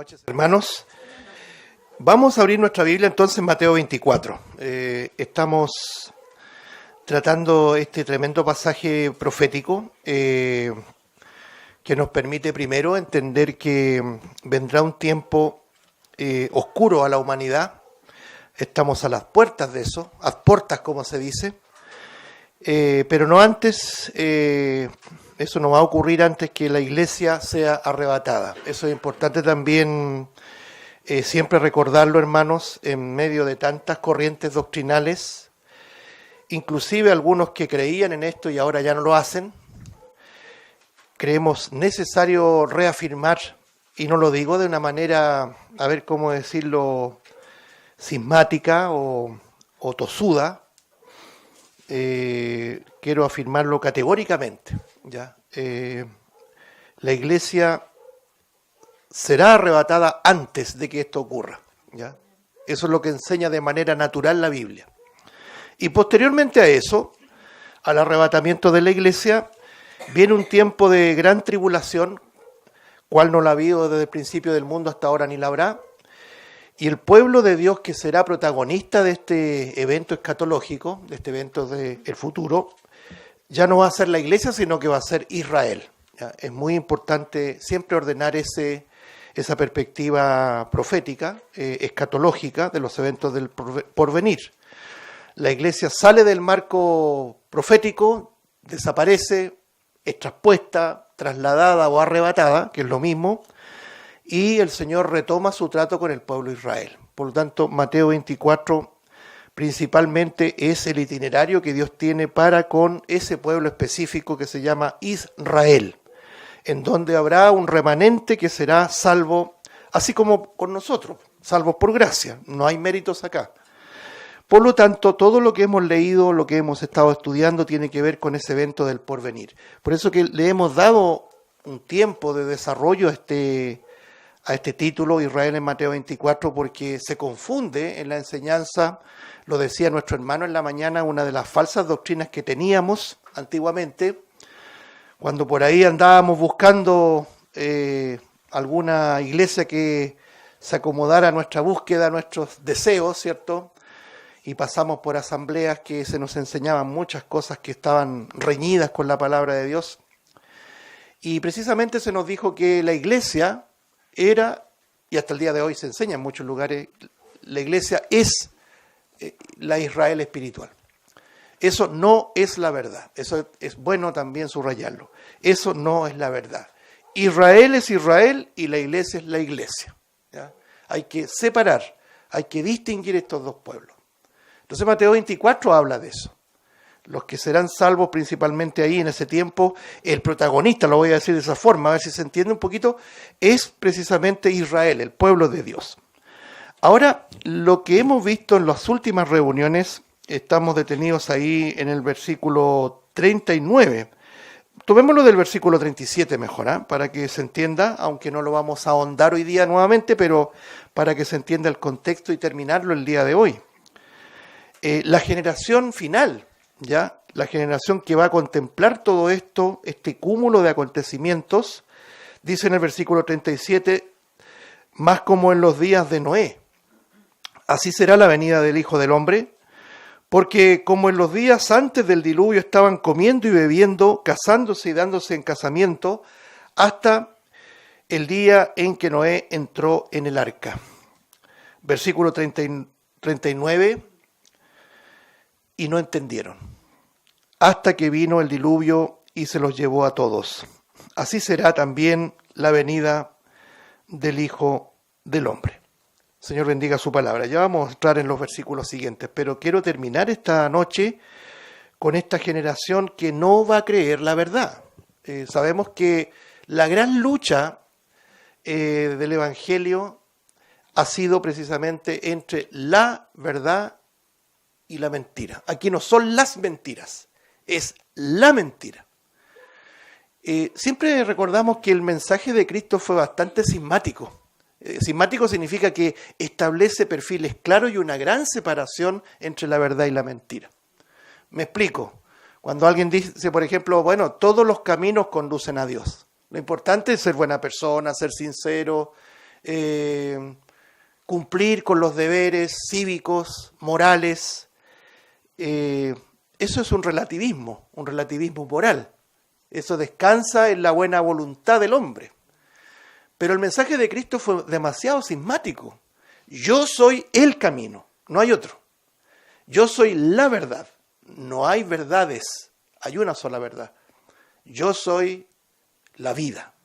noches, hermanos. Vamos a abrir nuestra Biblia entonces en Mateo 24. Estamos tratando este tremendo pasaje profético que nos permite primero entender que vendrá un tiempo oscuro a la humanidad. Estamos a las puertas de eso, a puertas como se dice, pero no antes, eso no va a ocurrir antes que la iglesia sea arrebatada. Eso es importante también siempre recordarlo, hermanos, en medio de tantas corrientes doctrinales, inclusive algunos que creían en esto y ahora ya no lo hacen. Creemos necesario reafirmar, y no lo digo de una manera, a ver cómo decirlo, cismática o tosuda, quiero afirmarlo categóricamente, ¿ya? La iglesia será arrebatada antes de que esto ocurra, ¿ya? Eso es lo que enseña de manera natural la Biblia. Y posteriormente a eso, al arrebatamiento de la iglesia, viene un tiempo de gran tribulación, cual no la ha habido desde el principio del mundo hasta ahora ni la habrá, y el pueblo de Dios que será protagonista de este evento escatológico, de este evento del futuro, ya no va a ser la iglesia, sino que va a ser Israel. ¿Ya? Es muy importante siempre ordenar esa perspectiva profética, escatológica, de los eventos del porvenir. La iglesia sale del marco profético, desaparece, es traspuesta, trasladada o arrebatada, que es lo mismo, y el Señor retoma su trato con el pueblo de Israel. Por lo tanto, Mateo 24 principalmente es el itinerario que Dios tiene para con ese pueblo específico que se llama Israel, en donde habrá un remanente que será salvo, así como con nosotros, salvos por gracia, no hay méritos acá. Por lo tanto, todo lo que hemos leído, lo que hemos estado estudiando, tiene que ver con ese evento del porvenir. Por eso que le hemos dado un tiempo de desarrollo a este título, Israel en Mateo 24, porque se confunde en la enseñanza, lo decía nuestro hermano en la mañana, una de las falsas doctrinas que teníamos antiguamente, cuando por ahí andábamos buscando alguna iglesia que se acomodara a nuestra búsqueda, a nuestros deseos, ¿cierto? Y pasamos por asambleas que se nos enseñaban muchas cosas que estaban reñidas con la palabra de Dios. Y precisamente se nos dijo que la iglesia era, y hasta el día de hoy se enseña en muchos lugares, la iglesia es la Israel espiritual. Eso no es la verdad. Eso es bueno también subrayarlo. Eso no es la verdad. Israel es Israel y la iglesia es la iglesia. ¿Ya? Hay que separar, hay que distinguir estos dos pueblos. Entonces Mateo 24 habla de eso. Los que serán salvos principalmente ahí en ese tiempo, el protagonista, lo voy a decir de esa forma, a ver si se entiende un poquito, es precisamente Israel, el pueblo de Dios. Ahora, lo que hemos visto en las últimas reuniones, estamos detenidos ahí en el versículo 39. Tomémoslo del versículo 37 mejor, para que se entienda, aunque no lo vamos a ahondar hoy día nuevamente, pero para que se entienda el contexto y terminarlo el día de hoy. La generación final, ¿ya? La generación que va a contemplar todo esto, este cúmulo de acontecimientos, dice en el versículo 37, más como en los días de Noé. Así será la venida del Hijo del Hombre, porque como en los días antes del diluvio estaban comiendo y bebiendo, casándose y dándose en casamiento, hasta el día en que Noé entró en el arca. Versículo 39, y no entendieron, hasta que vino el diluvio y se los llevó a todos. Así será también la venida del Hijo del Hombre. Señor, bendiga su palabra. Ya vamos a entrar en los versículos siguientes, pero quiero terminar esta noche con esta generación que no va a creer la verdad. Sabemos que la gran lucha del Evangelio ha sido precisamente entre la verdad y la mentira. Aquí no son las mentiras, es la mentira. Siempre recordamos que el mensaje de Cristo fue bastante cismático. Cismático significa que establece perfiles claros y una gran separación entre la verdad y la mentira. Me explico. Cuando alguien dice, por ejemplo, bueno, todos los caminos conducen a Dios. Lo importante es ser buena persona, ser sincero, cumplir con los deberes cívicos, morales. Eso es un relativismo moral. Eso descansa en la buena voluntad del hombre. Pero el mensaje de Cristo fue demasiado cismático. Yo soy el camino, no hay otro. Yo soy la verdad, no hay verdades, hay una sola verdad. Yo soy la vida.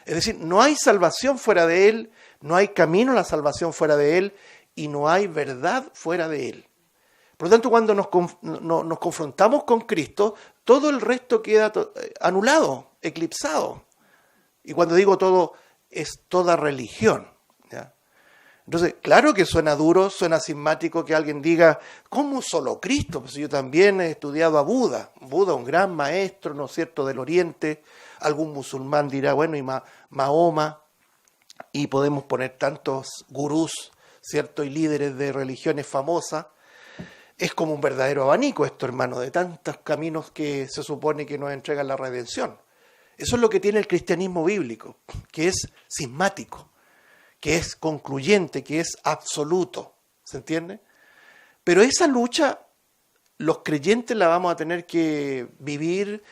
Es decir, no hay salvación fuera de Él, no hay camino a la salvación fuera de Él y no hay verdad fuera de Él. Por lo tanto, cuando nos confrontamos con Cristo, todo el resto queda anulado, eclipsado. Y cuando digo todo, es toda religión, ¿ya? Entonces, claro que suena duro, suena cismático que alguien diga, ¿cómo solo Cristo? Pues yo también he estudiado a Buda. Buda, un gran maestro, ¿no es cierto?, del Oriente. Algún musulmán dirá, bueno, y Mahoma, y podemos poner tantos gurús, ¿cierto?, y líderes de religiones famosas. Es como un verdadero abanico esto, hermano, de tantos caminos que se supone que nos entregan la redención. Eso es lo que tiene el cristianismo bíblico, que es cismático, que es concluyente, que es absoluto. ¿Se entiende? Pero esa lucha, los creyentes la vamos a tener que vivir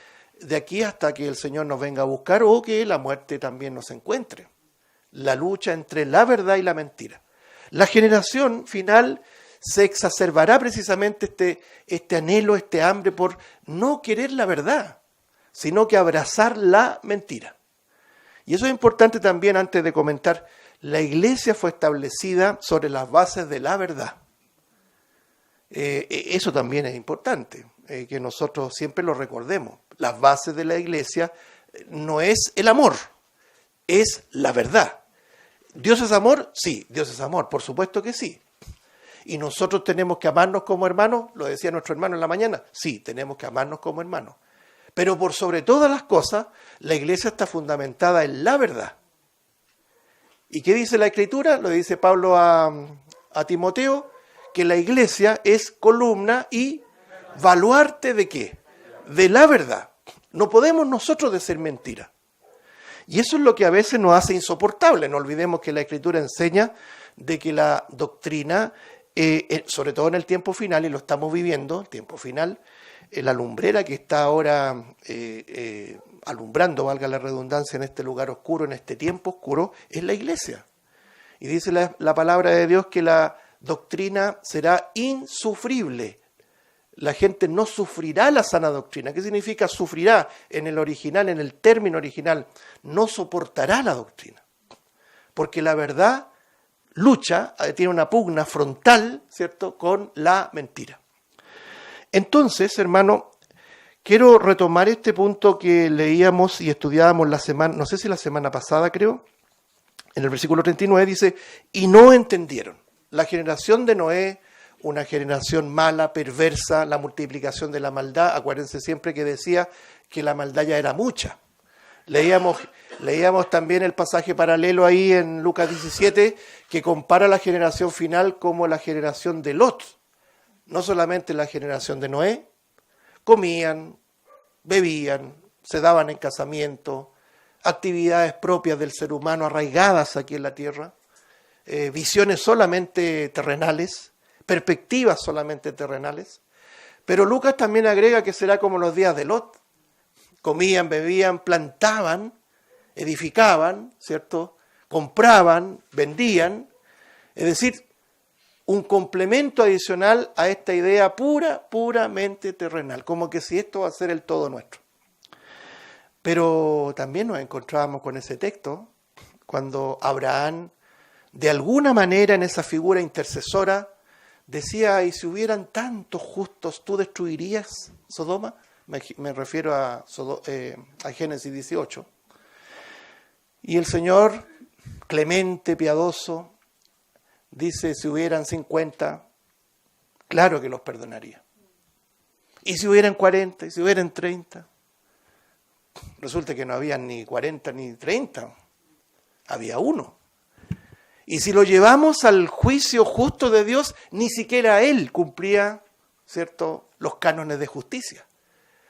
de aquí hasta que el Señor nos venga a buscar o que la muerte también nos encuentre. La lucha entre la verdad y la mentira. La generación final se exacerbará precisamente este anhelo, este hambre por no querer la verdad, sino que abrazar la mentira. Y eso es importante también antes de comentar. La iglesia fue establecida sobre las bases de la verdad. Eso también es importante, que nosotros siempre lo recordemos. Las bases de la iglesia no es el amor, es la verdad. ¿Dios es amor? Sí, Dios es amor, por supuesto que sí. ¿Y nosotros tenemos que amarnos como hermanos? Lo decía nuestro hermano en la mañana. Sí, tenemos que amarnos como hermanos. Pero por sobre todas las cosas, la iglesia está fundamentada en la verdad. ¿Y qué dice la Escritura? Lo dice Pablo a Timoteo, que la iglesia es columna y baluarte ¿de qué? De la verdad. No podemos nosotros decir mentira. Y eso es lo que a veces nos hace insoportable. No olvidemos que la Escritura enseña de que la doctrina, sobre todo en el tiempo final, y lo estamos viviendo, el tiempo final, la lumbrera que está ahora alumbrando, valga la redundancia, en este lugar oscuro, en este tiempo oscuro, es la iglesia. Y dice la palabra de Dios que la doctrina será insufrible. La gente no sufrirá la sana doctrina. ¿Qué significa sufrirá? En el original, en el término original, no soportará la doctrina. Porque la verdad lucha, tiene una pugna frontal, ¿cierto?, con la mentira. Entonces, hermano, quiero retomar este punto que leíamos y estudiábamos la semana, no sé si la semana pasada, creo, en el versículo 39 dice, y no entendieron. La generación de Noé, una generación mala, perversa, la multiplicación de la maldad. Acuérdense siempre que decía que la maldad ya era mucha. Leíamos también el pasaje paralelo ahí en Lucas 17, que compara la generación final como la generación de Lot. No solamente la generación de Noé, comían, bebían, se daban en casamiento, actividades propias del ser humano arraigadas aquí en la tierra, visiones solamente terrenales, perspectivas solamente terrenales. Pero Lucas también agrega que será como los días de Lot. Comían, bebían, plantaban, edificaban, ¿cierto? Compraban, vendían. Es decir, un complemento adicional a esta idea puramente terrenal, como que si esto va a ser el todo nuestro. Pero también nos encontrábamos con ese texto cuando Abraham, de alguna manera en esa figura intercesora, decía, y si hubieran tantos justos, ¿tú destruirías Sodoma? Me refiero a Génesis 18. Y el Señor, clemente, piadoso, dice, si hubieran 50, claro que los perdonaría. Y si hubieran 40, y si hubieran 30. Resulta que no había ni 40 ni 30, había uno. Y si lo llevamos al juicio justo de Dios, ni siquiera Él cumplía, ¿cierto?, los cánones de justicia.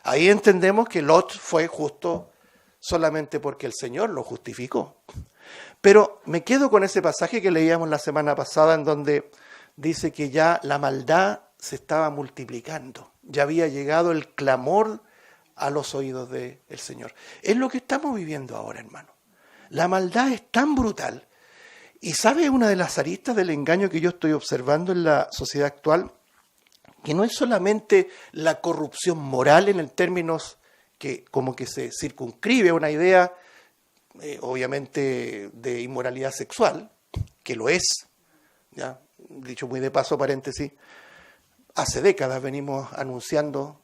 Ahí entendemos que Lot fue justo solamente porque el Señor lo justificó. Pero me quedo con ese pasaje que leíamos la semana pasada en donde dice que ya la maldad se estaba multiplicando. Ya había llegado el clamor a los oídos del Señor. Es lo que estamos viviendo ahora, hermano. La maldad es tan brutal. Y ¿sabe una de las aristas del engaño que yo estoy observando en la sociedad actual? Que no es solamente la corrupción moral en el términos que como que se circunscribe a una idea, obviamente, de inmoralidad sexual, que lo es, ya, dicho muy de paso, paréntesis, hace décadas venimos anunciando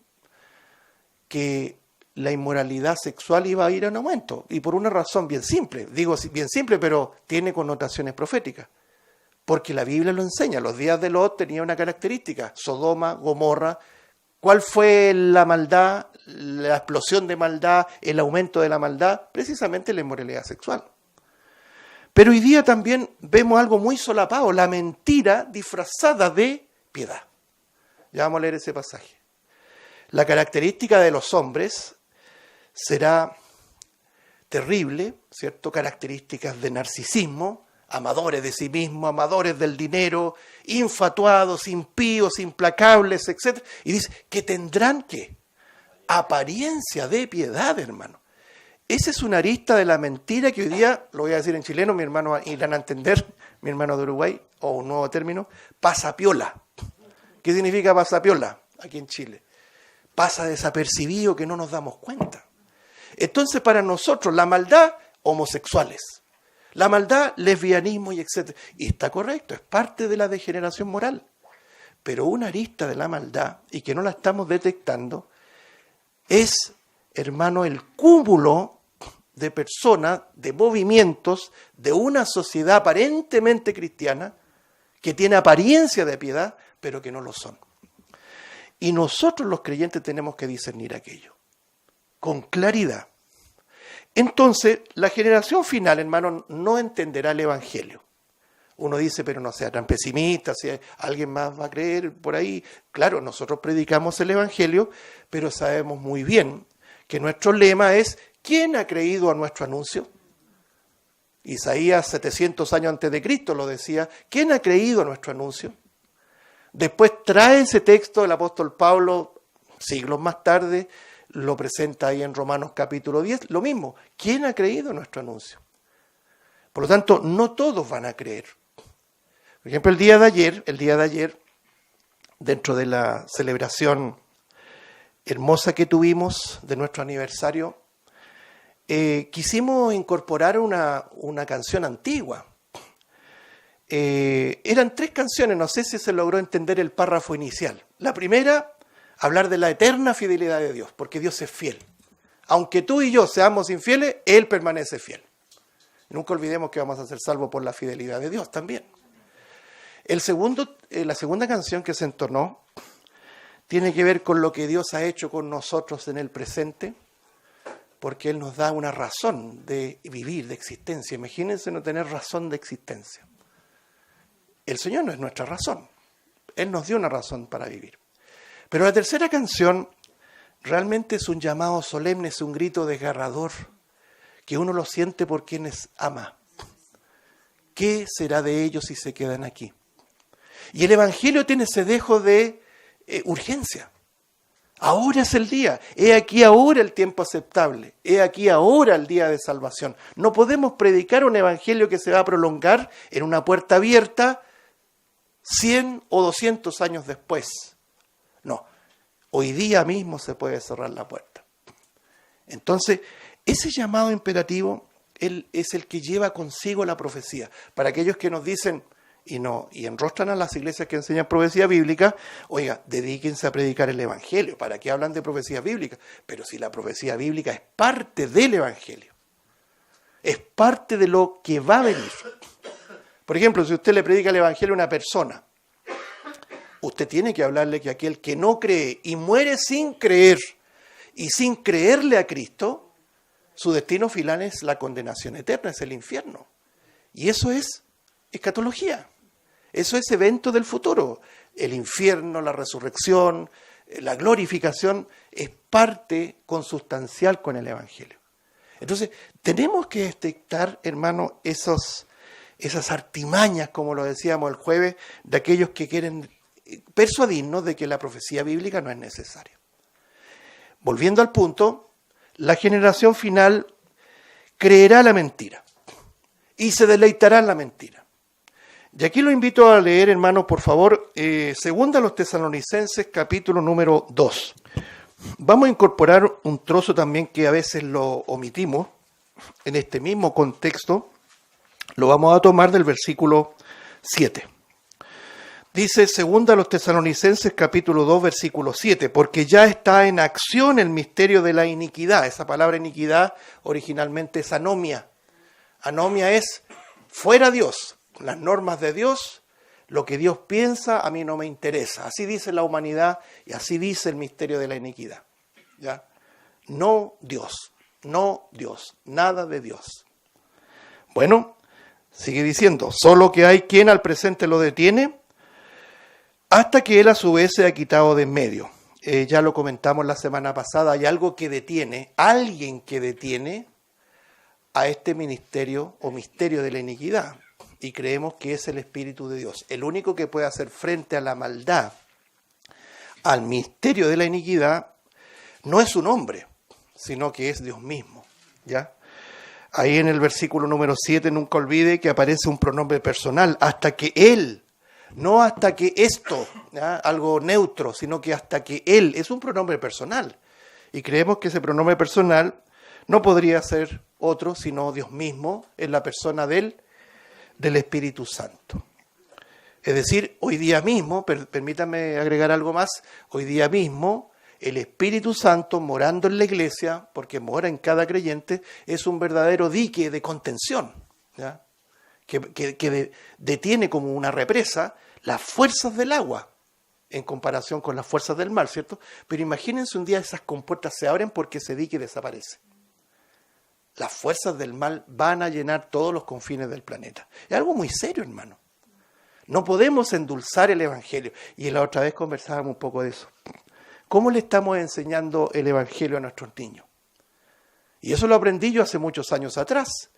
que la inmoralidad sexual iba a ir en aumento, y por una razón bien simple, digo bien simple, pero tiene connotaciones proféticas, porque la Biblia lo enseña. Los días de Lot tenía una característica: Sodoma, Gomorra. ¿Cuál fue la maldad, la explosión de maldad, el aumento de la maldad? Precisamente la inmoralidad sexual. Pero hoy día también vemos algo muy solapado: la mentira disfrazada de piedad. Ya vamos a leer ese pasaje. La característica de los hombres será terrible, ¿cierto? Características de narcisismo, amadores de sí mismos, amadores del dinero, infatuados, impíos, implacables, etc. Y dice que tendrán, ¿qué? Apariencia de piedad, hermano. Esa es una arista de la mentira que hoy día, lo voy a decir en chileno, mi hermano irán a entender, mi hermano de Uruguay, o un nuevo término, pasapiola. ¿Qué significa pasapiola aquí en Chile? Pasa desapercibido, que no nos damos cuenta. Entonces, para nosotros, la maldad, homosexuales. La maldad, lesbianismo y etc. Y está correcto, es parte de la degeneración moral. Pero una arista de la maldad, y que no la estamos detectando, es, hermano, el cúmulo de personas, de movimientos, de una sociedad aparentemente cristiana, que tiene apariencia de piedad, pero que no lo son. Y nosotros los creyentes tenemos que discernir aquello, con claridad. Entonces, la generación final, hermano, no entenderá el Evangelio. Uno dice, pero no sea tan pesimista, si alguien más va a creer por ahí. Claro, nosotros predicamos el Evangelio, pero sabemos muy bien que nuestro lema es: ¿quién ha creído a nuestro anuncio? Isaías, 700 años antes de Cristo, lo decía: ¿quién ha creído a nuestro anuncio? Después trae ese texto el apóstol Pablo, siglos más tarde, lo presenta ahí en Romanos capítulo 10, lo mismo. ¿Quién ha creído nuestro anuncio? Por lo tanto, no todos van a creer. Por ejemplo, el día de ayer, dentro de la celebración hermosa que tuvimos de nuestro aniversario, quisimos incorporar una canción antigua. Eran 3 canciones, no sé si se logró entender el párrafo inicial. La primera, hablar de la eterna fidelidad de Dios, porque Dios es fiel. Aunque tú y yo seamos infieles, Él permanece fiel. Nunca olvidemos que vamos a ser salvos por la fidelidad de Dios también. La segunda canción que se entonó tiene que ver con lo que Dios ha hecho con nosotros en el presente, porque Él nos da una razón de vivir, de existencia. Imagínense no tener razón de existencia. El Señor no es nuestra razón. Él nos dio una razón para vivir. Pero la tercera canción realmente es un llamado solemne, es un grito desgarrador, que uno lo siente por quienes ama. ¿Qué será de ellos si se quedan aquí? Y el Evangelio tiene ese dejo de urgencia. Ahora es el día. He aquí ahora el tiempo aceptable. He aquí ahora el día de salvación. No podemos predicar un Evangelio que se va a prolongar en una puerta abierta 100 o 200 años después. No, hoy día mismo se puede cerrar la puerta. Entonces, ese llamado imperativo es el que lleva consigo la profecía. Para aquellos que nos dicen y enrostran a las iglesias que enseñan profecía bíblica, oiga, dedíquense a predicar el Evangelio. ¿Para qué hablan de profecía bíblica? Pero si la profecía bíblica es parte del Evangelio, es parte de lo que va a venir. Por ejemplo, si usted le predica el Evangelio a una persona, usted tiene que hablarle que aquel que no cree y muere sin creer y sin creerle a Cristo, su destino final es la condenación eterna, es el infierno. Y eso es escatología. Eso es evento del futuro. El infierno, la resurrección, la glorificación es parte consustancial con el Evangelio. Entonces, tenemos que detectar, hermano, esas artimañas, como lo decíamos el jueves, de aquellos que quieren persuadirnos de que la profecía bíblica no es necesaria. Volviendo al punto, la generación final creerá la mentira y se deleitará en la mentira. Y aquí lo invito a leer, hermano, por favor, segunda a los Tesalonicenses, capítulo número 2. Vamos a incorporar un trozo también que a veces lo omitimos en este mismo contexto. Lo vamos a tomar del versículo 7. Dice segunda a los Tesalonicenses, capítulo 2, versículo 7, porque ya está en acción el misterio de la iniquidad. Esa palabra iniquidad originalmente es anomia. Anomia es fuera Dios, las normas de Dios. Lo que Dios piensa a mí no me interesa. Así dice la humanidad y así dice el misterio de la iniquidad. ¿Ya? No Dios, nada de Dios. Bueno, sigue diciendo, solo que hay quien al presente lo detiene hasta que él a su vez se ha quitado de en medio. Ya lo comentamos la semana pasada, hay algo que detiene, alguien que detiene a este ministerio o misterio de la iniquidad. Y creemos que es el Espíritu de Dios. El único que puede hacer frente a la maldad, al misterio de la iniquidad, no es un hombre, sino que es Dios mismo. ¿Ya? Ahí en el versículo número 7, nunca olvide que aparece un pronombre personal, hasta que Él, no hasta que esto, ¿ya? Algo neutro, sino que hasta que Él, es un pronombre personal. Y creemos que ese pronombre personal no podría ser otro, sino Dios mismo, en la persona del Espíritu Santo. Es decir, hoy día mismo, permítanme agregar algo más, hoy día mismo el Espíritu Santo morando en la iglesia, porque mora en cada creyente, es un verdadero dique de contención, ¿ya? Que detiene como una represa las fuerzas del agua en comparación con las fuerzas del mar, ¿cierto? Pero imagínense un día esas compuertas se abren porque ese dique desaparece. Las fuerzas del mal van a llenar todos los confines del planeta. Es algo muy serio, hermano. No podemos endulzar el Evangelio. Y la otra vez conversábamos un poco de eso. ¿Cómo le estamos enseñando el Evangelio a nuestros niños? Y eso lo aprendí yo hace muchos años atrás.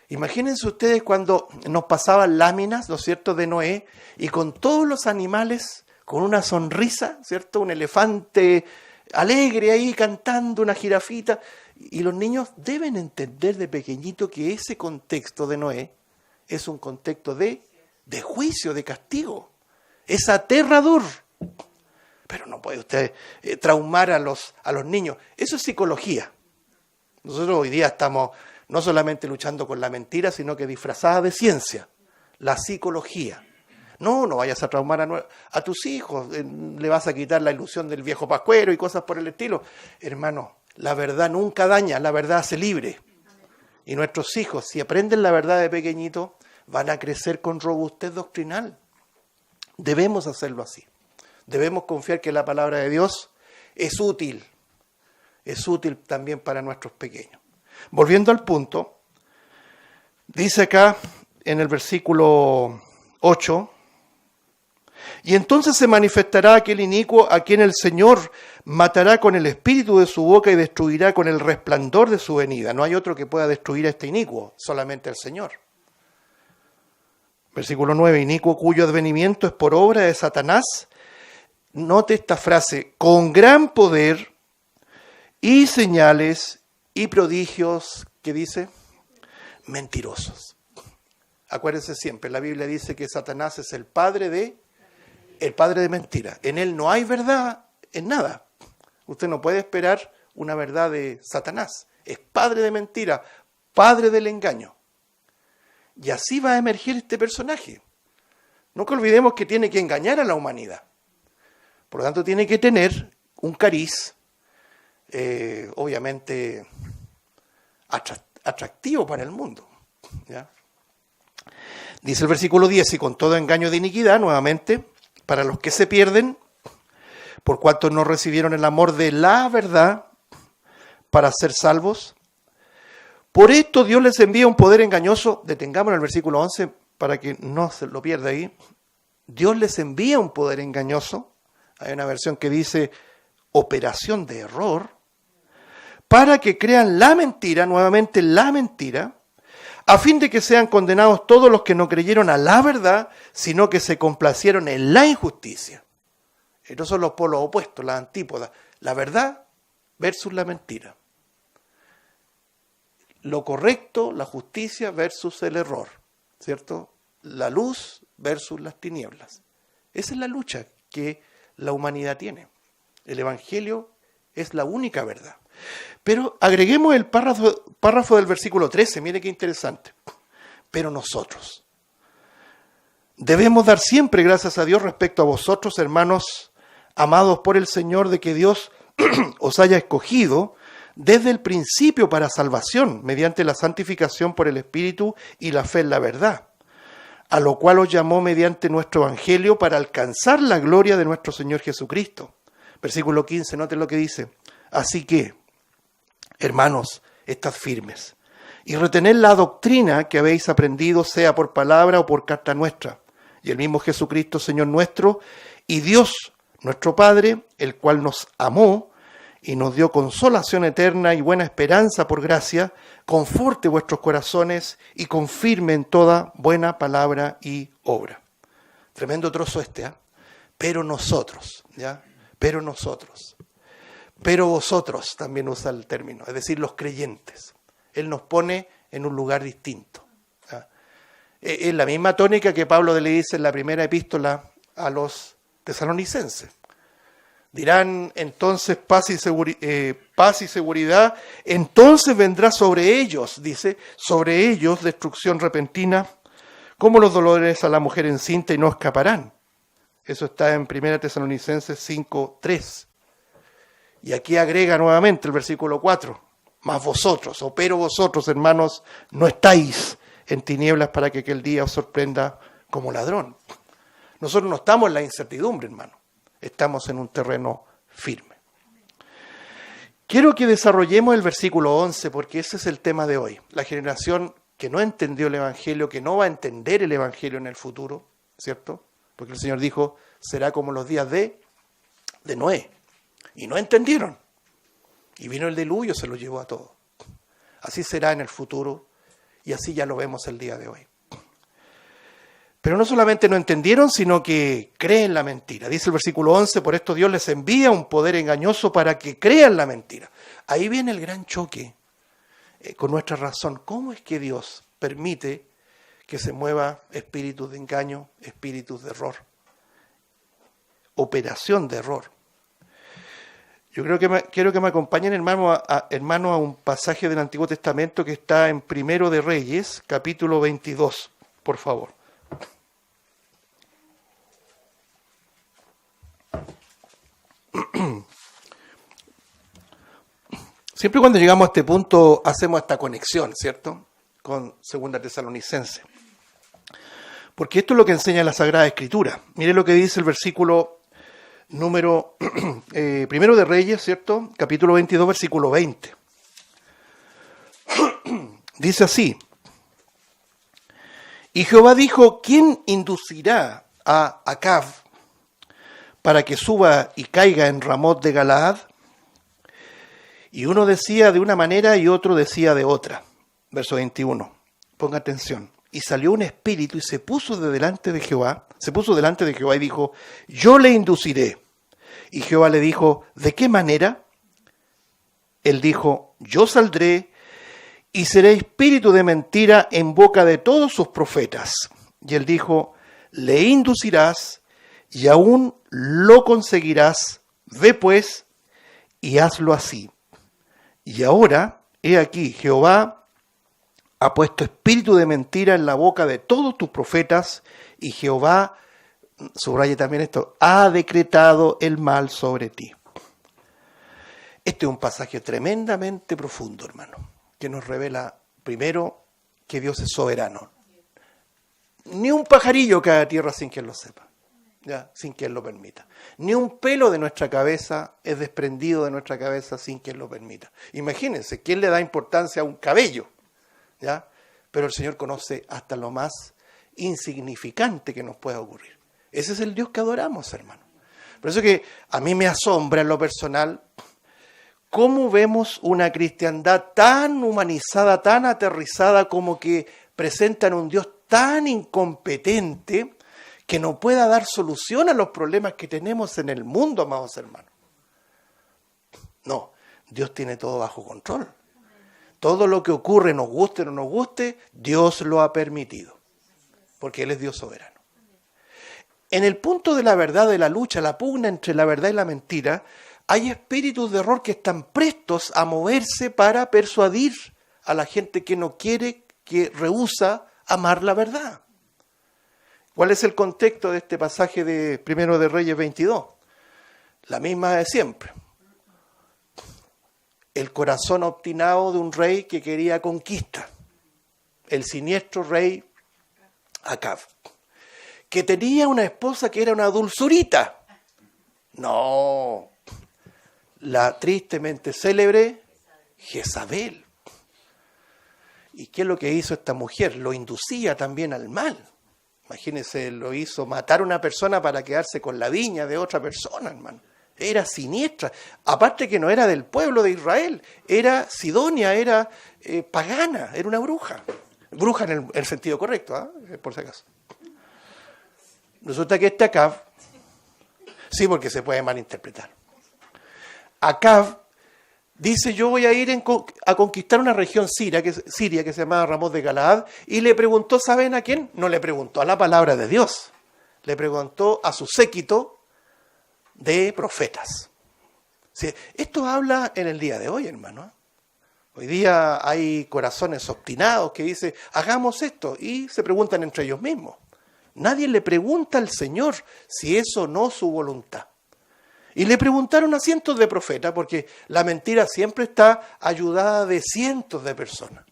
Imagínense ustedes cuando nos pasaban láminas, ¿no es cierto?, de Noé, y con todos los animales, con una sonrisa, ¿cierto?, un elefante alegre ahí cantando, una jirafita. Y los niños deben entender de pequeñito que ese contexto de Noé es un contexto de juicio, de castigo. Es aterrador. Pero no puede usted traumar a los niños. Eso es psicología. Nosotros hoy día estamos no solamente luchando con la mentira, sino que disfrazada de ciencia. La psicología. No vayas a traumar a tus hijos. Le vas a quitar la ilusión del viejo pascuero y cosas por el estilo. Hermano, la verdad nunca daña, la verdad hace libre. Y nuestros hijos, si aprenden la verdad de pequeñito, van a crecer con robustez doctrinal. Debemos hacerlo así. Debemos confiar que la palabra de Dios es útil también para nuestros pequeños. Volviendo al punto, dice acá en el versículo 8, y entonces se manifestará aquel inicuo a quien el Señor matará con el espíritu de su boca y destruirá con el resplandor de su venida. No hay otro que pueda destruir a este inicuo, solamente el Señor. Versículo 9, inicuo cuyo advenimiento es por obra de Satanás. Note esta frase, con gran poder y señales y prodigios, ¿qué dice? Mentirosos. Acuérdense siempre, la Biblia dice que Satanás es el padre de mentira. En él no hay verdad en nada. Usted no puede esperar una verdad de Satanás. Es padre de mentira, padre del engaño. Y así va a emerger este personaje. Nunca olvidemos que tiene que engañar a la humanidad. Por lo tanto, tiene que tener un cariz, obviamente, atractivo para el mundo. ¿Ya? Dice el versículo 10, y con todo engaño de iniquidad, nuevamente, para los que se pierden, por cuanto no recibieron el amor de la verdad para ser salvos. Por esto Dios les envía un poder engañoso. Detengamos en el versículo 11 para que no se lo pierda ahí. Dios les envía un poder engañoso. Hay una versión que dice operación de error, para que crean la mentira, nuevamente la mentira, a fin de que sean condenados todos los que no creyeron a la verdad, sino que se complacieron en la injusticia. Estos son los polos opuestos, las antípodas. La verdad versus la mentira. Lo correcto, la justicia versus el error, ¿cierto? La luz versus las tinieblas. Esa es la lucha que la humanidad tiene. El Evangelio es la única verdad. Pero agreguemos el párrafo del versículo 13, mire qué interesante. Pero nosotros debemos dar siempre gracias a Dios respecto a vosotros, hermanos amados por el Señor, de que Dios os haya escogido desde el principio para salvación, mediante la santificación por el Espíritu y la fe en la verdad, a lo cual os llamó mediante nuestro Evangelio para alcanzar la gloria de nuestro Señor Jesucristo. Versículo 15, noten lo que dice. Así que, hermanos, estad firmes y retened la doctrina que habéis aprendido, sea por palabra o por carta nuestra. Y el mismo Jesucristo, Señor nuestro, y Dios, nuestro Padre, el cual nos amó y nos dio consolación eterna y buena esperanza por gracia, conforte vuestros corazones y confirme en toda buena palabra y obra. Tremendo trozo este, ¿eh? Pero nosotros, ¿ya? Pero nosotros. Pero vosotros también usa el término, es decir, los creyentes. Él nos pone en un lugar distinto. ¿Ya? Es la misma tónica que Pablo le dice en la primera epístola a los tesalonicenses. Dirán entonces paz y seguridad, entonces vendrá sobre ellos, dice, sobre ellos destrucción repentina, como los dolores a la mujer encinta y no escaparán. Eso está en 1 Tesalonicenses 5:3. Y aquí agrega nuevamente el versículo 4, mas vosotros, o pero vosotros, hermanos, no estáis en tinieblas para que aquel día os sorprenda como ladrón. Nosotros no estamos en la incertidumbre, hermano. Estamos en un terreno firme. Quiero que desarrollemos el versículo 11 porque ese es el tema de hoy. La generación que no entendió el Evangelio, que no va a entender el Evangelio en el futuro, ¿cierto? Porque el Señor dijo, será como los días de Noé. Y no entendieron. Y vino el diluvio, se lo llevó a todos. Así será en el futuro y así ya lo vemos el día de hoy. Pero no solamente no entendieron, sino que creen la mentira. Dice el versículo 11, por esto Dios les envía un poder engañoso para que crean la mentira. Ahí viene el gran choque con nuestra razón. ¿Cómo es que Dios permite que se mueva espíritus de engaño, espíritus de error? Operación de error. Yo quiero que me acompañen, hermano, a un pasaje del Antiguo Testamento que está en Primero de Reyes, capítulo 22, por favor. Siempre cuando llegamos a este punto hacemos esta conexión, ¿cierto? Con Segunda Tesalonicenses. Porque esto es lo que enseña la Sagrada Escritura. Mire lo que dice el versículo número Primero de Reyes, ¿cierto? Capítulo 22, versículo 20. Dice así. Y Jehová dijo, ¿quién inducirá a Acab para que suba y caiga en Ramot de Galaad? Y uno decía de una manera y otro decía de otra. Verso 21. Ponga atención. Y salió un espíritu y se puso delante de Jehová y dijo, yo le induciré. Y Jehová le dijo, ¿de qué manera? Él dijo, yo saldré y seré espíritu de mentira en boca de todos sus profetas. Y él dijo, le inducirás y aún lo conseguirás. Ve pues y hazlo así. Y ahora, he aquí, Jehová ha puesto espíritu de mentira en la boca de todos tus profetas, y Jehová, subraye también esto, ha decretado el mal sobre ti. Este es un pasaje tremendamente profundo, hermano, que nos revela, primero, que Dios es soberano. Ni un pajarillo cae a tierra sin que él lo sepa. ¿Ya? Sin que Él lo permita. Ni un pelo de nuestra cabeza es desprendido de nuestra cabeza sin que Él lo permita. Imagínense, ¿quién le da importancia a un cabello? ¿Ya? Pero el Señor conoce hasta lo más insignificante que nos pueda ocurrir. Ese es el Dios que adoramos, hermano. Por eso que a mí me asombra en lo personal ¿Cómo vemos una cristiandad tan humanizada, tan aterrizada, como que presentan un Dios tan incompetente que no pueda dar solución a los problemas que tenemos en el mundo, amados hermanos? No, Dios tiene todo bajo control. Todo lo que ocurre, nos guste o no nos guste, Dios lo ha permitido, porque Él es Dios soberano. En el punto de la verdad, de la lucha, la pugna entre la verdad y la mentira, hay espíritus de error que están prestos a moverse para persuadir a la gente que no quiere, que rehúsa amar la verdad. ¿Cuál es el contexto de este pasaje de Primero de Reyes 22? La misma de siempre. El corazón obstinado de un rey que quería conquista. El siniestro rey Acab, que tenía una esposa que era una dulzurita. No, la tristemente célebre Jezabel. ¿Y qué es lo que hizo esta mujer? Lo inducía también al mal. Imagínense, lo hizo matar a una persona para quedarse con la viña de otra persona, hermano. Era siniestra. Aparte que no era del pueblo de Israel, era sidonia, era pagana, era una bruja. Bruja en el sentido correcto, por si acaso. Resulta que este Acab, sí, porque se puede malinterpretar. Acab dice: yo voy a ir a conquistar una región siria que se llamaba Ramón de Galaad, y le preguntó, ¿saben a quién? No le preguntó a la palabra de Dios, le preguntó a su séquito de profetas. Sí, esto habla en el día de hoy, hermano. Hoy día hay corazones obstinados que dicen, hagamos esto, y se preguntan entre ellos mismos. Nadie le pregunta al Señor si es o no su voluntad. Y le preguntaron a cientos de profetas, porque la mentira siempre está ayudada de cientos de personas.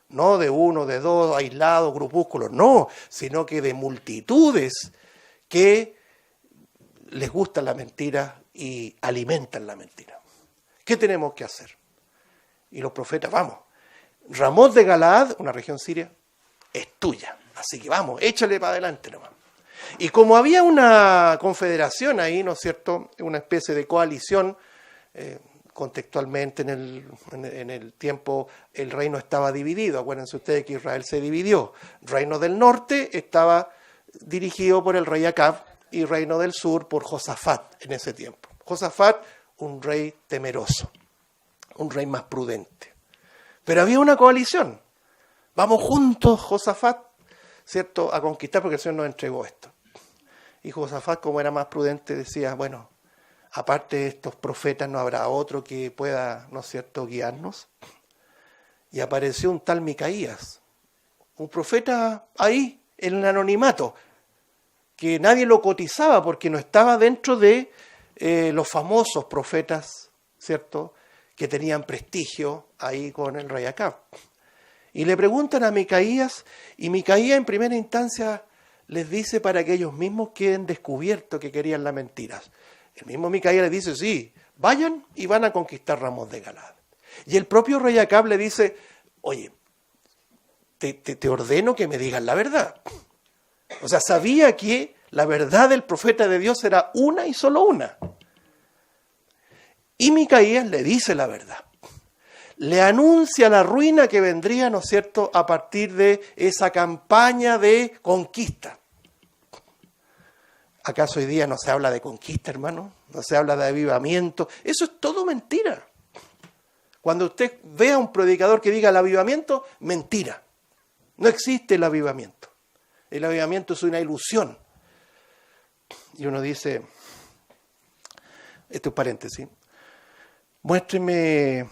No de uno, de dos, aislados, grupúsculos, no, sino que de multitudes que les gusta la mentira y alimentan la mentira. ¿Qué tenemos que hacer? Y los profetas, vamos, Ramón de Galaad, una región siria, es tuya. Así que vamos, échale para adelante nomás. Y como había una confederación ahí, ¿no es cierto?, una especie de coalición, contextualmente en el tiempo el reino estaba dividido. Acuérdense ustedes que Israel se dividió. Reino del norte estaba dirigido por el rey Acab y reino del sur por Josafat en ese tiempo. Josafat, un rey temeroso, un rey más prudente. Pero había una coalición. Vamos juntos, Josafat, ¿cierto?, a conquistar, porque el Señor nos entregó esto. Y Josafat, como era más prudente, decía, bueno, aparte de estos profetas, ¿no habrá otro que pueda, ¿no es cierto?, guiarnos? Y apareció un tal Micaías, un profeta ahí, en el anonimato, que nadie lo cotizaba porque no estaba dentro de los famosos profetas, ¿cierto?, que tenían prestigio ahí con el rey Acab. Y le preguntan a Micaías, y Micaías en primera instancia les dice para que ellos mismos queden descubiertos que querían la mentira. El mismo Micaías les dice, sí, vayan y van a conquistar Ramón de Galaad. Y el propio rey Acab le dice, oye, te ordeno que me digas la verdad. O sea, sabía que la verdad del profeta de Dios era una y solo una. Y Micaías le dice la verdad. Le anuncia la ruina que vendría, ¿no es cierto?, a partir de esa campaña de conquista. ¿Acaso hoy día no se habla de conquista, hermano? ¿No se habla de avivamiento? Eso es todo mentira. Cuando usted vea a un predicador que diga el avivamiento, mentira. No existe el avivamiento. El avivamiento es una ilusión. Y uno dice, esto es paréntesis, muéstreme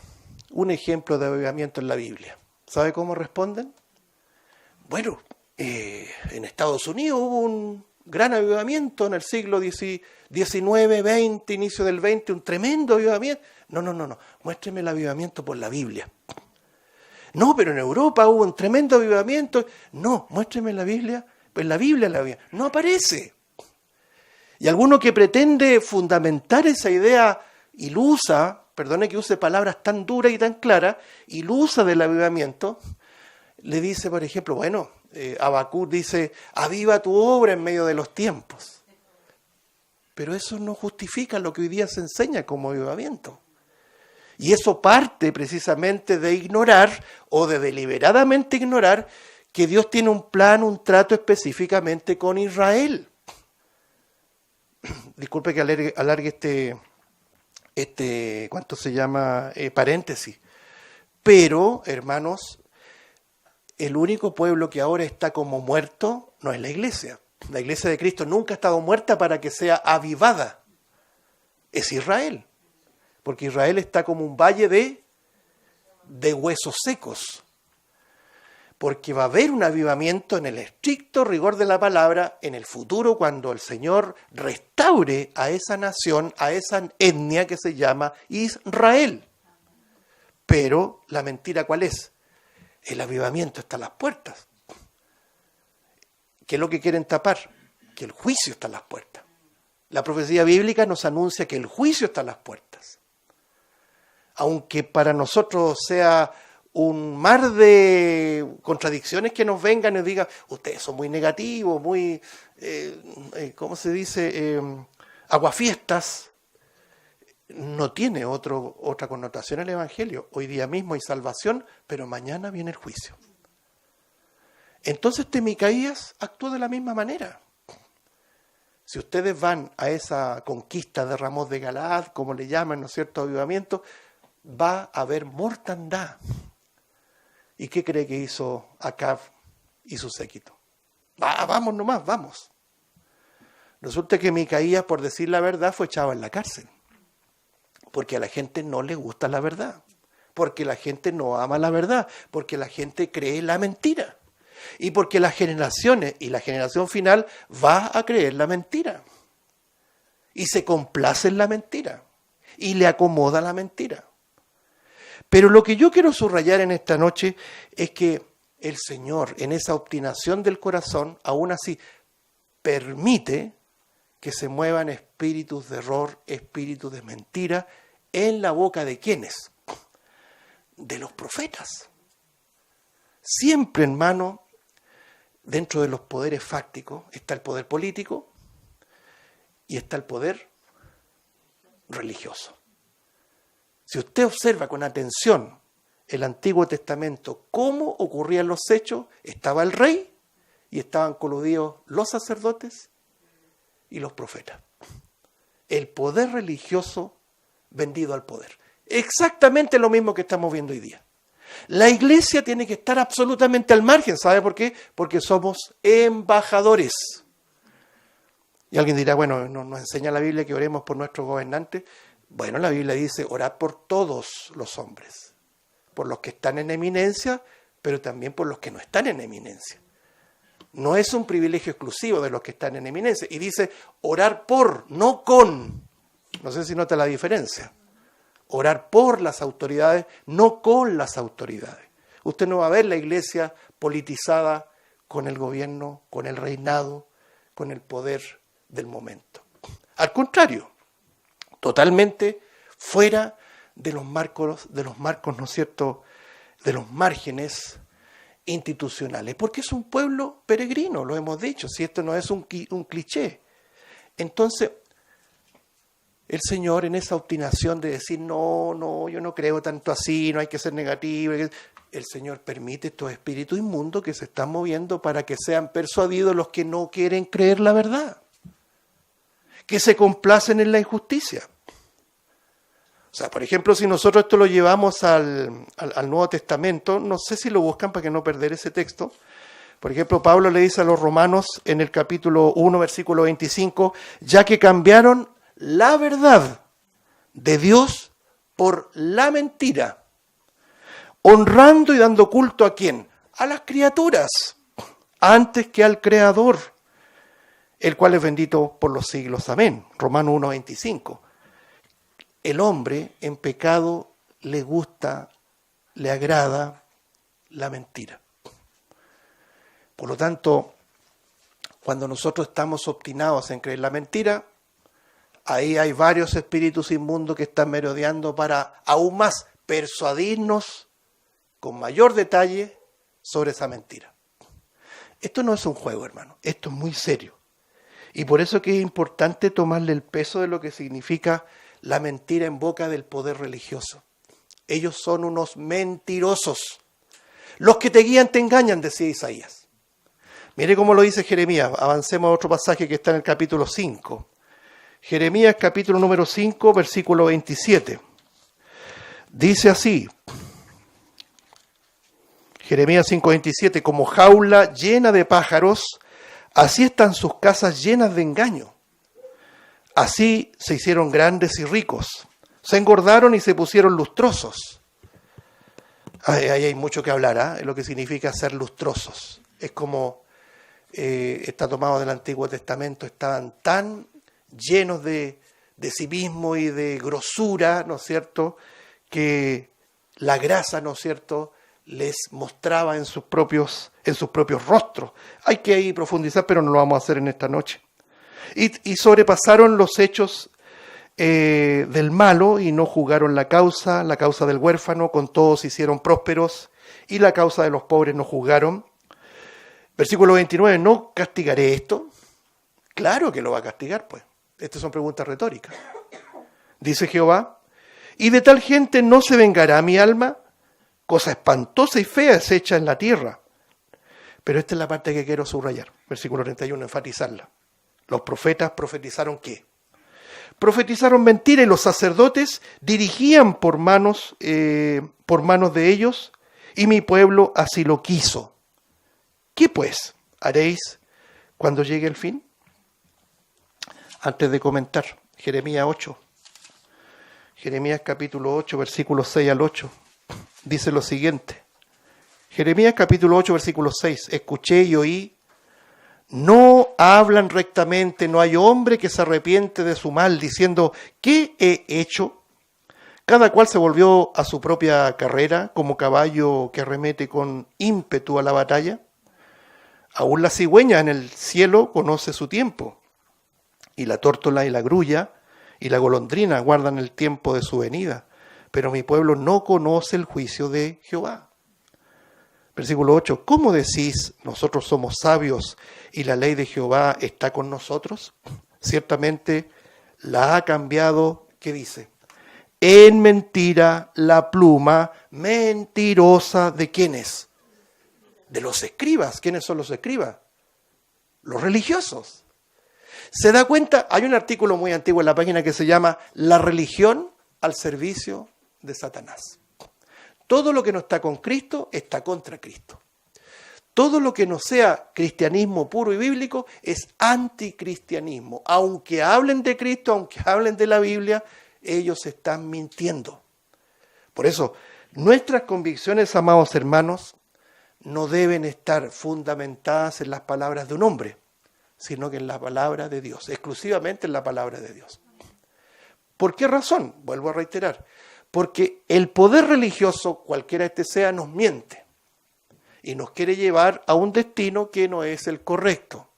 un ejemplo de avivamiento en la Biblia. ¿Sabe cómo responden? Bueno, en Estados Unidos hubo un gran avivamiento en el siglo XIX, XX, inicio del XX, un tremendo avivamiento. No. Muéstreme el avivamiento por la Biblia. No, pero en Europa hubo un tremendo avivamiento. No, muéstreme la Biblia. Pues la Biblia no aparece. Y alguno que pretende fundamentar esa idea ilusa, perdone que use palabras tan duras y tan claras, ilusa del avivamiento, le dice, por ejemplo, bueno, Habacuc dice, aviva tu obra en medio de los tiempos. Pero eso no justifica lo que hoy día se enseña como avivamiento. Y eso parte precisamente de ignorar o de deliberadamente ignorar que Dios tiene un plan, un trato específicamente con Israel. Disculpe que alargue ¿cuánto se llama? Paréntesis. Pero, hermanos, el único pueblo que ahora está como muerto no es la iglesia. La iglesia de Cristo nunca ha estado muerta para que sea avivada. Es Israel. Porque Israel está como un valle de huesos secos. Porque va a haber un avivamiento en el estricto rigor de la palabra en el futuro cuando el Señor restaure a esa nación, a esa etnia que se llama Israel. Pero la mentira, ¿cuál es? El avivamiento está a las puertas. ¿Qué es lo que quieren tapar? Que el juicio está a las puertas. La profecía bíblica nos anuncia que el juicio está a las puertas. Aunque para nosotros sea un mar de contradicciones que nos vengan y nos digan, ustedes son muy negativos, muy, ¿cómo se dice? Aguafiestas. No tiene otra connotación el Evangelio. Hoy día mismo hay salvación, pero mañana viene el juicio. Entonces Micaías actuó de la misma manera. Si ustedes van a esa conquista de Ramón de Galaad, como le llaman, ¿no es cierto?, avivamiento, va a haber mortandad. ¿Y qué cree que hizo Acab y su séquito? Vamos nomás, vamos. Resulta que Micaías, por decir la verdad, fue echado en la cárcel. Porque a la gente no le gusta la verdad. Porque la gente no ama la verdad. Porque la gente cree la mentira. Y porque las generaciones y la generación final va a creer la mentira. Y se complace en la mentira. Y le acomoda la mentira. Pero lo que yo quiero subrayar en esta noche es que el Señor, en esa obstinación del corazón, aún así permite que se muevan espíritus de error, espíritus de mentira, en la boca de ¿quiénes? De los profetas. Siempre, hermano, dentro de los poderes fácticos está el poder político y está el poder religioso. Si usted observa con atención el Antiguo Testamento, cómo ocurrían los hechos, estaba el rey y estaban coludidos los sacerdotes y los profetas. El poder religioso vendido al poder. Exactamente lo mismo que estamos viendo hoy día. La iglesia tiene que estar absolutamente al margen. ¿Sabe por qué? Porque somos embajadores. Y alguien dirá, bueno, nos enseña la Biblia que oremos por nuestros gobernantes. Bueno, la Biblia dice, orad por todos los hombres. Por los que están en eminencia, pero también por los que no están en eminencia. No es un privilegio exclusivo de los que están en eminencia. Y dice, orar por, no con. No sé si nota la diferencia. Orar por las autoridades, no con las autoridades. Usted no va a ver la iglesia politizada con el gobierno, con el reinado, con el poder del momento. Al contrario, totalmente fuera de los marcos, ¿no es cierto?, de los márgenes institucionales. Porque es un pueblo peregrino, lo hemos dicho, si esto no es un cliché. Entonces, el Señor en esa obstinación de decir, no, yo no creo tanto así, no hay que ser negativo, el Señor permite estos espíritus inmundos que se están moviendo para que sean persuadidos los que no quieren creer la verdad, que se complacen en la injusticia. O sea, por ejemplo, si nosotros esto lo llevamos al Nuevo Testamento, no sé si lo buscan para que no perder ese texto. Por ejemplo, Pablo le dice a los romanos en el capítulo 1, versículo 25, ya que cambiaron la verdad de Dios por la mentira, honrando y dando culto ¿a quién? A las criaturas, antes que al Creador, el cual es bendito por los siglos. Amén. Romanos 1, 25. El hombre en pecado le gusta, le agrada la mentira. Por lo tanto, cuando nosotros estamos obstinados en creer la mentira, ahí hay varios espíritus inmundos que están merodeando para aún más persuadirnos con mayor detalle sobre esa mentira. Esto no es un juego, hermano, esto es muy serio. Y por eso que es importante tomarle el peso de lo que significa la mentira en boca del poder religioso. ellos son unos mentirosos. Los que te guían te engañan, decía Isaías. Mire cómo lo dice Jeremías. Avancemos a otro pasaje que está en el capítulo 5. Jeremías capítulo número 5, versículo 27. Dice así. Jeremías 5:27, como jaula llena de pájaros, así están sus casas llenas de engaño. Así se hicieron grandes y ricos, se engordaron y se pusieron lustrosos. Ahí hay mucho que hablar, es lo que significa ser lustrosos. Es como, está tomado del Antiguo Testamento, estaban tan llenos de sí mismo y de grosura, ¿no es cierto?, que la grasa, ¿no es cierto?, les mostraba en sus propios rostros. Hay que ahí profundizar, pero no lo vamos a hacer en esta noche. Y sobrepasaron los hechos del malo y no juzgaron la causa del huérfano, con todos se hicieron prósperos, y la causa de los pobres no juzgaron. Versículo 29, ¿no castigaré esto? Claro que lo va a castigar, pues. Estas son preguntas retóricas. Dice Jehová, ¿y de tal gente no se vengará mi alma? Cosa espantosa y fea es hecha en la tierra. Pero esta es la parte que quiero subrayar. Versículo 31, enfatizarla. Los profetas profetizaron ¿qué? Profetizaron mentira y los sacerdotes dirigían por manos de ellos, y mi pueblo así lo quiso. ¿Qué pues haréis cuando llegue el fin? Antes de comentar, Jeremías 8. Jeremías capítulo 8, versículos 6 al 8. Dice lo siguiente. Jeremías capítulo 8, versículo 6. Escuché y oí. No hablan rectamente, no hay hombre que se arrepiente de su mal, diciendo, ¿qué he hecho? Cada cual se volvió a su propia carrera, como caballo que arremete con ímpetu a la batalla. Aún la cigüeña en el cielo conoce su tiempo, y la tórtola y la grulla y la golondrina guardan el tiempo de su venida. Pero mi pueblo no conoce el juicio de Jehová. Versículo 8. ¿Cómo decís, nosotros somos sabios y la ley de Jehová está con nosotros? Ciertamente la ha cambiado, ¿qué dice? En mentira la pluma mentirosa de ¿quiénes? De los escribas. ¿Quiénes son los escribas? Los religiosos. ¿Se da cuenta? Hay un artículo muy antiguo en la página que se llama La religión al servicio de Satanás. Todo lo que no está con Cristo está contra Cristo. Todo lo que no sea cristianismo puro y bíblico es anticristianismo. Aunque hablen de Cristo, aunque hablen de la Biblia, ellos están mintiendo. Por eso, nuestras convicciones, amados hermanos, no deben estar fundamentadas en las palabras de un hombre, sino que en la palabra de Dios, exclusivamente en la palabra de Dios. ¿Por qué razón? Vuelvo a reiterar. Porque el poder religioso, cualquiera este sea, nos miente y nos quiere llevar a un destino que no es el correcto.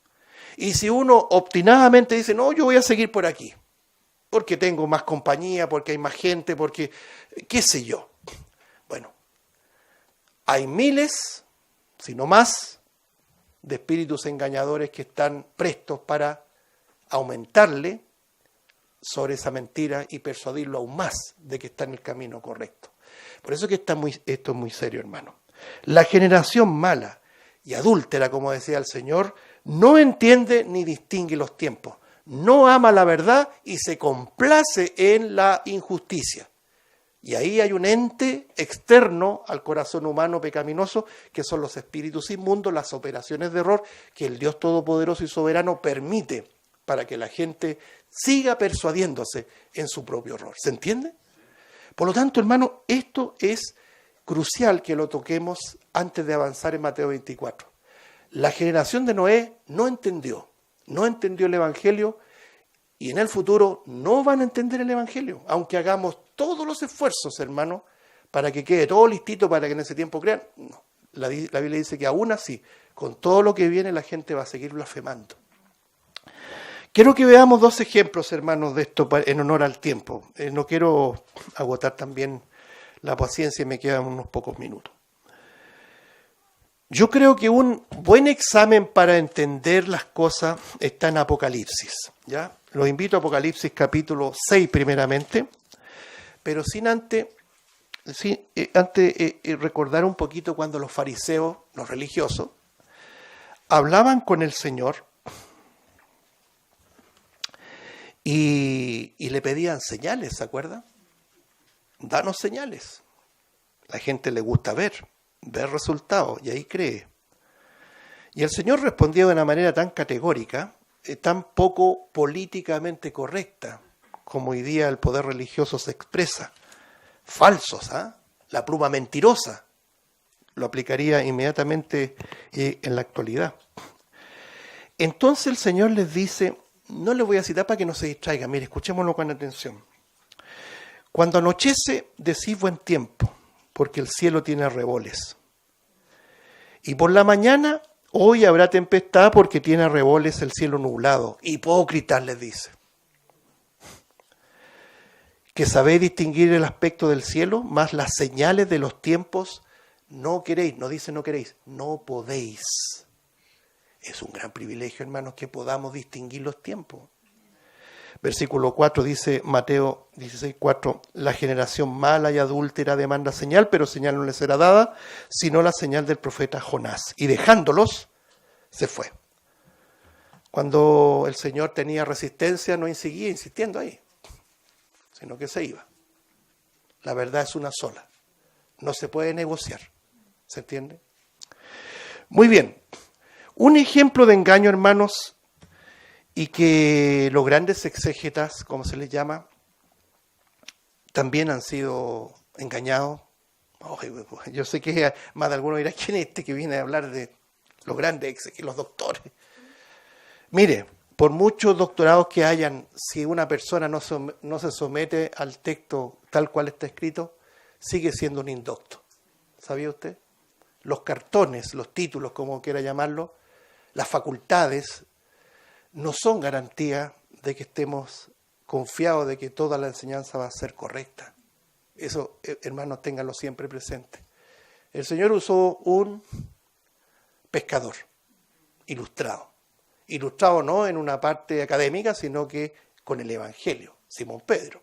Y si uno obstinadamente dice, no, yo voy a seguir por aquí, porque tengo más compañía, porque hay más gente, porque qué sé yo. Bueno, hay miles, si no más, de espíritus engañadores que están prestos para aumentarle sobre esa mentira y persuadirlo aún más de que está en el camino correcto. Por eso que esto es muy serio, hermano. La generación mala y adúltera, como decía el Señor, no entiende ni distingue los tiempos, no ama la verdad y se complace en la injusticia. Y ahí hay un ente externo al corazón humano pecaminoso, que son los espíritus inmundos, las operaciones de error que el Dios Todopoderoso y Soberano permite para que la gente siga persuadiéndose en su propio error. ¿Se entiende? Por lo tanto, hermano, esto es crucial que lo toquemos antes de avanzar en Mateo 24. La generación de Noé no entendió el Evangelio y en el futuro no van a entender el Evangelio, aunque hagamos todos los esfuerzos, hermano, para que quede todo listito para que en ese tiempo crean. No. La Biblia dice que aún así, con todo lo que viene, la gente va a seguir blasfemando. Quiero que veamos dos ejemplos, hermanos, de esto en honor al tiempo. No quiero agotar también la paciencia y me quedan unos pocos minutos. Yo creo que un buen examen para entender las cosas está en Apocalipsis, ¿ya? Los invito a Apocalipsis capítulo 6 primeramente, pero sin antes Sí, antes recordar un poquito cuando los fariseos, los religiosos, hablaban con el Señor y le pedían señales, ¿se acuerdan? Danos señales. La gente le gusta ver resultados y ahí cree. Y el Señor respondió de una manera tan categórica, tan poco políticamente correcta, como hoy día el poder religioso se expresa. Falsos, ¿ah? La pluma mentirosa. Lo aplicaría inmediatamente en la actualidad. Entonces el Señor les dice, no les voy a citar para que no se distraigan, mire, escuchémoslo con atención. Cuando anochece, decís buen tiempo, porque el cielo tiene arreboles. Y por la mañana, hoy habrá tempestad porque tiene arreboles el cielo nublado. Hipócritas, les dice. Que sabéis distinguir el aspecto del cielo, más las señales de los tiempos, no queréis, no dice no queréis, no podéis. Es un gran privilegio, hermanos, que podamos distinguir los tiempos. Versículo 4 dice Mateo 16:4, la generación mala y adúltera demanda señal, pero señal no les será dada, sino la señal del profeta Jonás. Y dejándolos, se fue. Cuando el Señor tenía resistencia, no seguía insistiendo ahí, sino que se iba. La verdad es una sola. No se puede negociar. ¿Se entiende? Muy bien. Un ejemplo de engaño, hermanos, y que los grandes exégetas, como se les llama, también han sido engañados. Yo sé que más de alguno dirá, ¿quién es este que viene a hablar de los grandes exégetas, los doctores? Mire, por muchos doctorados que hayan, si una persona no se somete al texto tal cual está escrito, sigue siendo un indocto. ¿Sabía usted? Los cartones, los títulos, como quiera llamarlo, las facultades, no son garantía de que estemos confiados de que toda la enseñanza va a ser correcta. Eso, hermanos, ténganlo siempre presente. El Señor usó un pescador ilustrado. Ilustrado no en una parte académica, sino que con el Evangelio, Simón Pedro.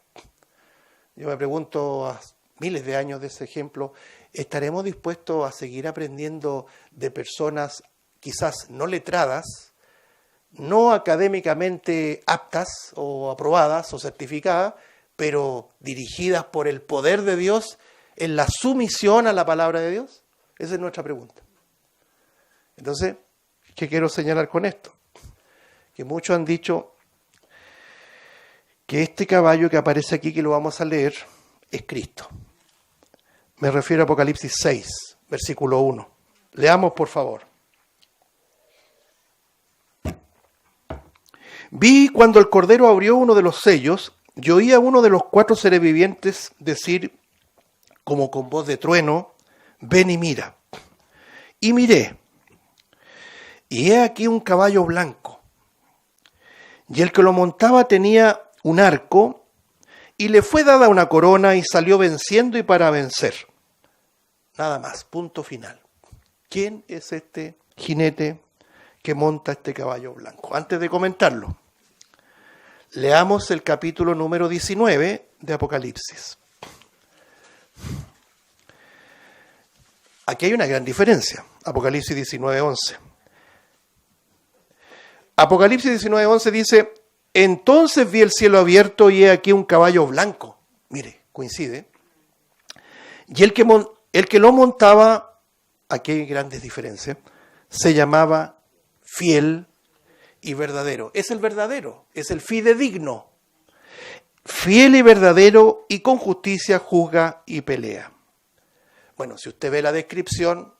Yo me pregunto a miles de años de ese ejemplo, ¿estaremos dispuestos a seguir aprendiendo de personas quizás no letradas, no académicamente aptas o aprobadas o certificadas, pero dirigidas por el poder de Dios en la sumisión a la palabra de Dios? Esa es nuestra pregunta. Entonces, ¿qué quiero señalar con esto? Que muchos han dicho que este caballo que aparece aquí, que lo vamos a leer, es Cristo. Me refiero a Apocalipsis 6, versículo 1. Leamos, por favor. Vi cuando el Cordero abrió uno de los sellos, y oí a uno de los 4 seres vivientes decir, como con voz de trueno, ven y mira. Y miré, y he aquí un caballo blanco. Y el que lo montaba tenía un arco, y le fue dada una corona, y salió venciendo y para vencer. Nada más, punto final. ¿Quién es este jinete que monta este caballo blanco? Antes de comentarlo, leamos el capítulo número 19 de Apocalipsis. Aquí hay una gran diferencia. Apocalipsis 19:11. Apocalipsis 19:11 dice, entonces vi el cielo abierto y he aquí un caballo blanco. Mire, coincide. Y el que lo montaba, aquí hay grandes diferencias, se llamaba fiel y verdadero. Es el verdadero, es el fidedigno. Fiel y verdadero y con justicia juzga y pelea. Bueno, si usted ve la descripción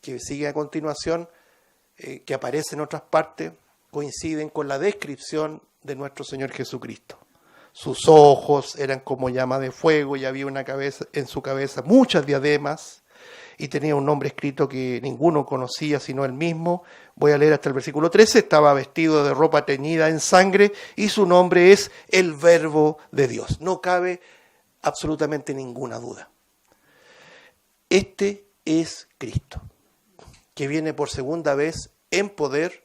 que sigue a continuación, que aparece en otras partes, coinciden con la descripción de nuestro Señor Jesucristo. Sus ojos eran como llama de fuego y había en su cabeza muchas diademas y tenía un nombre escrito que ninguno conocía sino él mismo. Voy a leer hasta el versículo 13. Estaba vestido de ropa teñida en sangre y su nombre es el Verbo de Dios. No cabe absolutamente ninguna duda. Este es Cristo, que viene por segunda vez en poder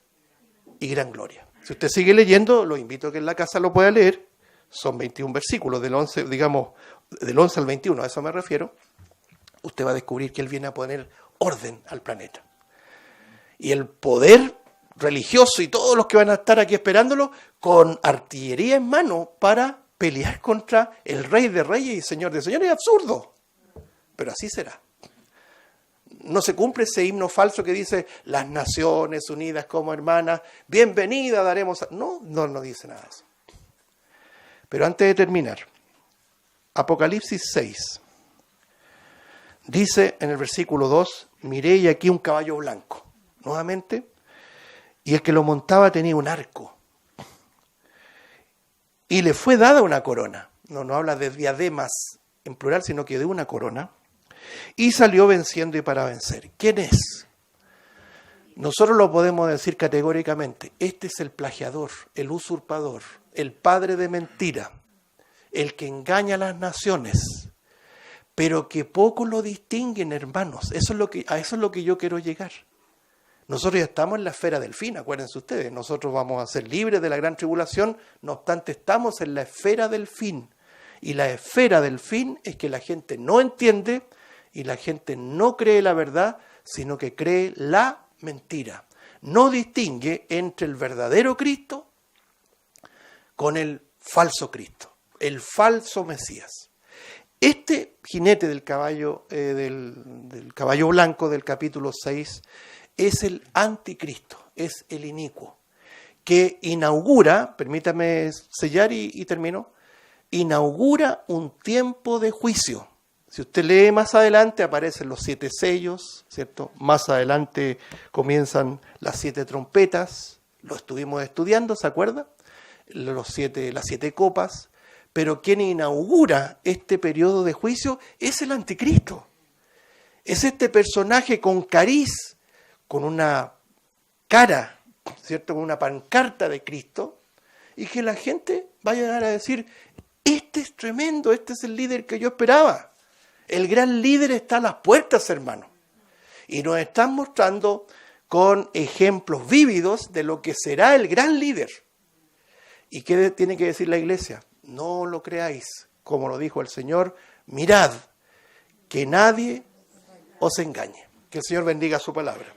y gran gloria. Si usted sigue leyendo, lo invito a que en la casa lo pueda leer, son 21 versículos, del 11, digamos, del 11 al 21, a eso me refiero, usted va a descubrir que Él viene a poner orden al planeta. Y el poder religioso y todos los que van a estar aquí esperándolo, con artillería en mano para pelear contra el Rey de Reyes y Señor de Señores. Es absurdo, pero así será. No se cumple ese himno falso que dice las naciones unidas como hermanas, bienvenida daremos. No dice nada de eso. Pero antes de terminar, Apocalipsis 6 dice en el versículo 2, miré y aquí un caballo blanco, nuevamente, y el que lo montaba tenía un arco, y le fue dada una corona. No habla de diademas en plural, sino que de una corona, y salió venciendo y para vencer. ¿Quién es? Nosotros lo podemos decir categóricamente, este es el plagiador, el usurpador, el padre de mentira, el que engaña a las naciones, pero que pocos lo distinguen, hermanos. A eso es lo que yo quiero llegar. Nosotros ya estamos en la esfera del fin, acuérdense ustedes, nosotros vamos a ser libres de la gran tribulación, no obstante estamos en la esfera del fin. Y la esfera del fin es que la gente no entiende y la gente no cree la verdad, sino que cree la mentira. No distingue entre el verdadero Cristo con el falso Cristo, el falso Mesías. Este jinete del caballo, del caballo blanco del capítulo 6 es el anticristo, es el inicuo, que inaugura, permítame sellar y termino, inaugura un tiempo de juicio. Si usted lee más adelante aparecen los 7 sellos, ¿cierto? Más adelante comienzan las 7 trompetas, lo estuvimos estudiando, ¿se acuerda? Las 7 copas, pero quien inaugura este periodo de juicio es el anticristo. Es este personaje con cariz, con una cara, ¿cierto? Con una pancarta de Cristo, y que la gente va a llegar a decir, este es tremendo, este es el líder que yo esperaba. El gran líder está a las puertas, hermano. Y nos están mostrando con ejemplos vívidos de lo que será el gran líder. ¿Y qué tiene que decir la iglesia? No lo creáis, como lo dijo el Señor, mirad, que nadie os engañe. Que el Señor bendiga su palabra.